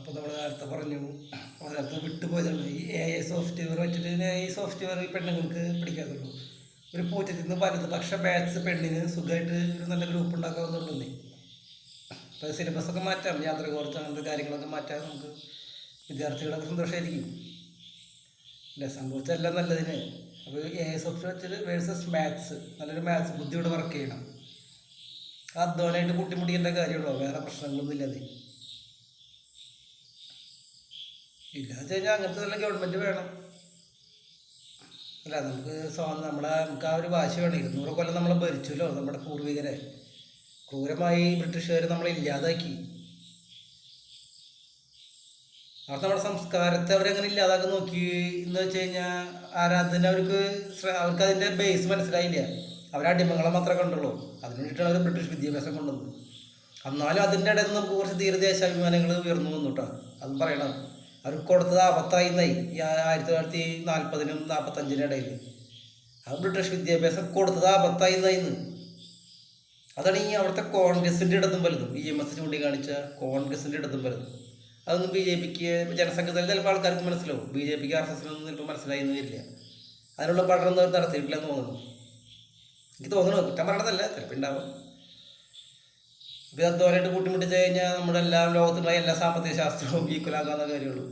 അപ്പോൾ നമ്മൾ നേരത്തെ പറഞ്ഞു, നേരത്തെ വിട്ടുപോയതാണ്. ഈ AI സോഫ്റ്റ്വെയർ വെച്ചിട്ട് AI സോഫ്റ്റ്വെയർ പെണ്ണുങ്ങൾക്ക് പിടിക്കാത്തുള്ളൂ. ഒരു പൂജ്യത്തിൽ നിന്ന് പലത്, പക്ഷേ മാത്സ് പെണ്ണിന് സുഖമായിട്ട് ഒരു നല്ല ഗ്രൂപ്പ് ഉണ്ടാക്കാവുന്നുണ്ടെന്നേ. അപ്പോൾ സിലബസൊക്കെ മാറ്റാം, യാത്ര കുറച്ച് അങ്ങനത്തെ കാര്യങ്ങളൊക്കെ മാറ്റാൻ നമുക്ക് വിദ്യാർത്ഥികളൊക്കെ സന്തോഷമായിരിക്കും. അല്ലേ? സംഭവിച്ചെല്ലാം നല്ലതിന്. അപ്പോൾ AI സോഫ്റ്റ്വെയർ വെച്ചിട്ട് വേഴ്സസ് മാത്സ്, നല്ലൊരു മാത്സ് ബുദ്ധിയോട് വർക്ക് ചെയ്യണം. അധ്വാനമായിട്ട് കൂട്ടിമുട്ടിക്കേണ്ട കാര്യമുള്ളൂ, വേറെ പ്രശ്നങ്ങളൊന്നും ഇല്ലാതെ. ഇല്ലാന്ന് വെച്ച് കഴിഞ്ഞാൽ അങ്ങനത്തെ നല്ല ഗവൺമെൻറ് വേണം. അല്ല, നമുക്ക് നമുക്ക് ആ ഒരു വാശി വേണം. 200 കൊല്ലം നമ്മളെ ഭരിച്ചല്ലോ നമ്മുടെ പൂർവികരെ. ക്രൂരമായി ബ്രിട്ടീഷുകാർ നമ്മളെ ഇല്ലാതാക്കി. അവർ നമ്മുടെ സംസ്കാരത്തെ അവരെങ്ങനെ ഇല്ലാതാക്കി നോക്കി എന്ന് വെച്ച് കഴിഞ്ഞാൽ ആരാധന അവർക്കതിൻ്റെ ബേസ് മനസ്സിലായില്ല. അവരടിമകളെ മാത്രമേ കണ്ടുള്ളൂ. അതിന് വേണ്ടിയിട്ടാണ് അവർ ബ്രിട്ടീഷ് വിദ്യാഭ്യാസം കൊണ്ടുവന്നത്. എന്നാലും അതിൻ്റെ ഇടയിൽ നിന്ന് നമുക്ക് കുറച്ച് തീരദേശാഭിമാനങ്ങൾ ഉയർന്നു വന്നു കേട്ടോ. അതും പറയണം. അവർ കൊടുത്തത് ആപത്തായിന്നായി ഈ 1940-നും 45-നും ഇടയിൽ. അത് ബ്രിട്ടീഷ് വിദ്യാഭ്യാസം കൊടുത്തത് ആപത്തായിന്നായിന്ന്. അതാണ് ഈ അവിടുത്തെ കോൺഗ്രസിൻ്റെ ഇടത്തും വലുതും, EMS ചൂണ്ടിക്കാണിച്ച കോൺഗ്രസിൻ്റെ ഇടത്തും വലുതും. അതൊന്നും BJPക്ക് ജനസംഘത്തിൽ ചിലപ്പോൾ ആൾക്കാർക്ക് മനസ്സിലാവും. BJPക്ക് RSSനൊന്നും ചിലപ്പോൾ മനസ്സിലായിന്ന് വരില്ല. അതിനുള്ള പഠനം നടത്തിയിട്ടില്ലെന്ന് തോന്നുന്നു. എനിക്ക് തോന്നുന്നു, കുറ്റം പറയണതല്ല, ചിലപ്പോൾ ഉണ്ടാവും. ഇത് അധ്വാനമായിട്ട് കൂട്ടിമുട്ടിച്ച് കഴിഞ്ഞാൽ നമ്മുടെ ലോകത്തുണ്ടായ എല്ലാ സാമ്പത്തിക ശാസ്ത്രവും ഈക്വലാക്കാവുന്ന കാര്യമുള്ളൂ.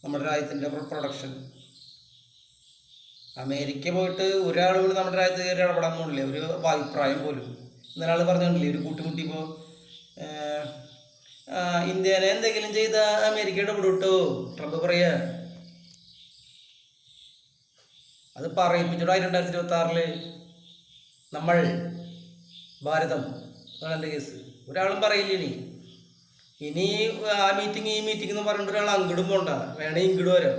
നമ്മുടെ രാജ്യത്തിൻ്റെ പ്രൊഡക്ഷൻ. അമേരിക്ക പോയിട്ട് ഒരാൾ പോലും നമ്മുടെ രാജ്യത്ത് കയറി ഇടപെടാൻ പോകണില്ല, ഒരു അഭിപ്രായം പോലും. ഇന്നലെ ആൾ പറഞ്ഞിട്ടില്ലേ, ഒരു കൂട്ടിമുട്ടിപ്പോൾ ഇന്ത്യനെ എന്തെങ്കിലും ചെയ്താൽ അമേരിക്ക ഇടപെടുട്ടോ ട്രംപ് പറയാ. അത് പറയിപ്പിച്ചിട്ടോ 2026 നമ്മൾ ഭാരതം അതാണ് എൻ്റെ കേസ്. ഒരാളും പറയില്ല ഇനി ആ മീറ്റിംഗ് ഈ മീറ്റിംഗ് എന്ന് പറഞ്ഞിട്ട് ഒരാൾ അങ്ങോട്ടും പോണ്ട, വേണേ ഇങ്ങോട്ട് വരാം.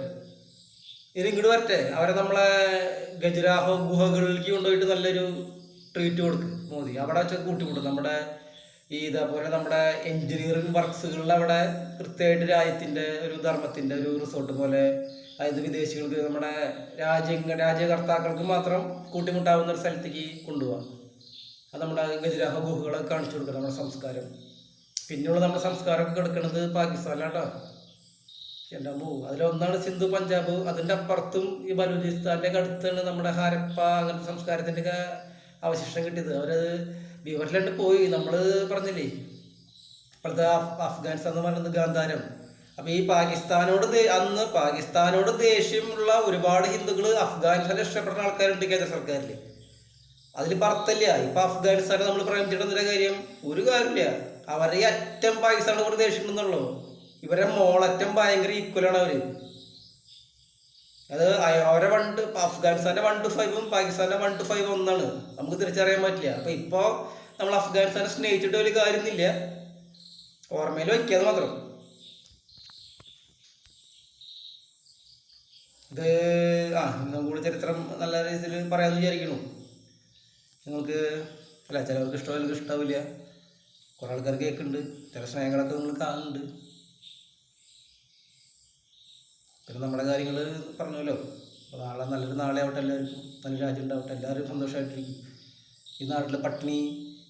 ഇനി ഇങ്ങോട്ട് വരട്ടെ, അവരെ നമ്മളെ ഖജുരാഹോ ഗുഹകളിലേക്ക് കൊണ്ടുപോയിട്ട് നല്ലൊരു ട്രീറ്റ് കൊടുക്കും മോദി. അവിടെ വെച്ച് കൂട്ടിക്കൂട്ടും. നമ്മുടെ ഇതേപോലെ നമ്മുടെ എൻജിനീയറിംഗ് വർക്ക്സുകളിൽ അവിടെ കൃത്യമായിട്ട് രാജ്യത്തിൻ്റെ ഒരു ധർമ്മത്തിൻ്റെ ഒരു റിസോർട്ട് പോലെ, അതായത് വിദേശികൾക്ക് നമ്മുടെ രാജ്യകർത്താക്കൾക്ക് മാത്രം കൂട്ടിമുട്ടാവുന്ന ഒരു സ്ഥലത്തേക്ക് കൊണ്ടുപോകാം. അത് നമ്മുടെ ഖജുരാഹോ ഗുഹകളൊക്കെ കാണിച്ചു കൊടുക്കണം, നമ്മുടെ സംസ്കാരം. പിന്നെയുള്ള നമ്മുടെ സംസ്കാരമൊക്കെ കിടക്കുന്നത് പാകിസ്ഥാനിലാട്ടോ. എൻ്റെ അതിലൊന്നാണ് സിന്ധു, പഞ്ചാബ്. അതിൻ്റെ അപ്പുറത്തും ഈ ബലൂചിസ്ഥാൻ്റെ അടുത്താണ് നമ്മുടെ ഹാരപ്പ അങ്ങനത്തെ സംസ്കാരത്തിൻ്റെ ഒക്കെ അവശിഷ്ടം കിട്ടിയത്. അവരത് വിവരിലുണ്ട് പോയി. നമ്മൾ പറഞ്ഞില്ലേ ഇപ്പോഴത്തെ അഫ്ഗാനിസ്ഥാൻ എന്ന് പറയുന്നത് ഗാന്ധാരം. അപ്പോൾ ഈ അന്ന് പാകിസ്ഥാനോട് ദേഷ്യമുള്ള ഒരുപാട് ഹിന്ദുക്കൾ അഫ്ഗാനിസ്ഥാനെ ഇഷ്ടപ്പെടുന്ന ആൾക്കാരുണ്ട് കേന്ദ്ര സർക്കാരിൽ. അതിൽ പറത്തില്ല. ഇപ്പം അഫ്ഗാനിസ്ഥാനെ നമ്മൾ പ്രേമിച്ചിട്ടുള്ള കാര്യം ഒരു കാര്യമില്ല. അവരെ ഈ അറ്റം പാകിസ്ഥാനോട് കൂടെ ദേഷ്യമുണ്ടെന്നുള്ളൂ. ഇവരെ മോളറ്റം ഭയങ്കര ഈക്വലാണ് അവർ. അത് അവരെ അഫ്ഗാനിസ്ഥാൻ്റെ 1 to 5 പാകിസ്ഥാൻ്റെ 1 to 5 ഒന്നാണ്. നമുക്ക് തിരിച്ചറിയാൻ പറ്റില്ല. അപ്പോൾ ഇപ്പോൾ നമ്മൾ അഫ്ഗാനിസ്ഥാനെ സ്നേഹിച്ചിട്ട് വലിയ കാര്യമൊന്നുമില്ല, ഓർമ്മയിൽ വയ്ക്കാതെ മാത്രം. ഇത് ഇന്നും കൂടി ചരിത്രം നല്ല രീതിയിൽ പറയാമെന്ന് വിചാരിക്കുന്നു. നിങ്ങൾക്ക് അല്ല, ചിലവർക്ക് ഇഷ്ടമായാലും ഇഷ്ടാവില്ല. കുറേ ആൾക്കാർ കേൾക്കുന്നുണ്ട്, ചില സ്നേഹങ്ങളൊക്കെ നിങ്ങൾ കാണുന്നുണ്ട്. പിന്നെ നമ്മുടെ കാര്യങ്ങൾ പറഞ്ഞല്ലോ. അപ്പോൾ നല്ലൊരു നാളെ ആവട്ടെ, എല്ലാവർക്കും നല്ല രാജ്യം ഉണ്ടാവട്ടെ, എല്ലാവരും സന്തോഷമായിട്ടിരിക്കും. ഈ നാട്ടിൽ പട്ടിണി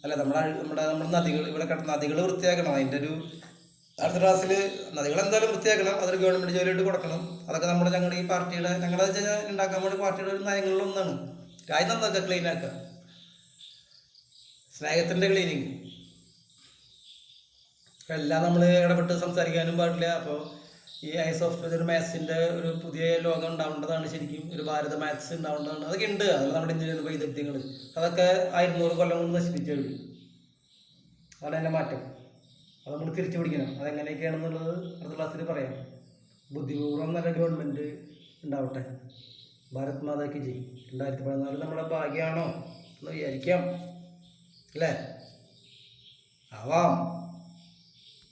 അല്ല, നമ്മുടെ നദികൾ, ഇവിടെ നദികൾ വൃത്തിയാക്കണം. അതിൻ്റെ ഒരു അടുത്ത ക്ലാസ്സിൽ നദികൾ എന്തായാലും വൃത്തിയാക്കണം. അതൊരു ഗവൺമെൻറ് ജോലിയായിട്ട് കൊടുക്കണം. അതൊക്കെ ഞങ്ങളുടെ ഈ പാർട്ടിയുടെ ഉണ്ടാക്കാൻ വേണ്ടി പാർട്ടിയുടെ ഒരു നയങ്ങളിലൊന്നാണ്. രാജ്യം എന്താക്കുക, ക്ലീൻ ആക്കുക, സ്നേഹത്തിൻ്റെ ക്ലീനിങ്. എല്ലാം നമ്മൾ ഇടപെട്ട് സംസാരിക്കാനും പാടില്ല. അപ്പോൾ ഈ AI സോഫ്റ്റ്വെയർ ഒരു മാത്സിൻ്റെ ഒരു പുതിയ ലോകം ഉണ്ടാവേണ്ടതാണ്. ശരിക്കും ഒരു ഭാരത മാത്സ് ഉണ്ടാവേണ്ടതാണ്. അതൊക്കെ ഉണ്ട്. അതിൽ നമ്മുടെ ഇന്ത്യയിൽ വൈദഗ്ധ്യങ്ങൾ അതൊക്കെ 200 കൊല്ലം കൊണ്ട് നശിപ്പിച്ചു. അതാണ് അതിൻ്റെ മാറ്റം. അത് നമ്മൾ തിരിച്ചു പിടിക്കണം. അതെങ്ങനെയൊക്കെയാണെന്നുള്ളത് അടുത്ത ക്ലാസ്സിൽ പറയാം. ബുദ്ധിപൂർവ്വം നല്ല ഗവൺമെൻറ് ഉണ്ടാവട്ടെ. ഭാരത് മാതാക്ക് ജയ്. 2014 നമ്മുടെ ഭാഗ്യമാണോ എന്ന് വിചാരിക്കാം, അല്ലേ? ആവാം.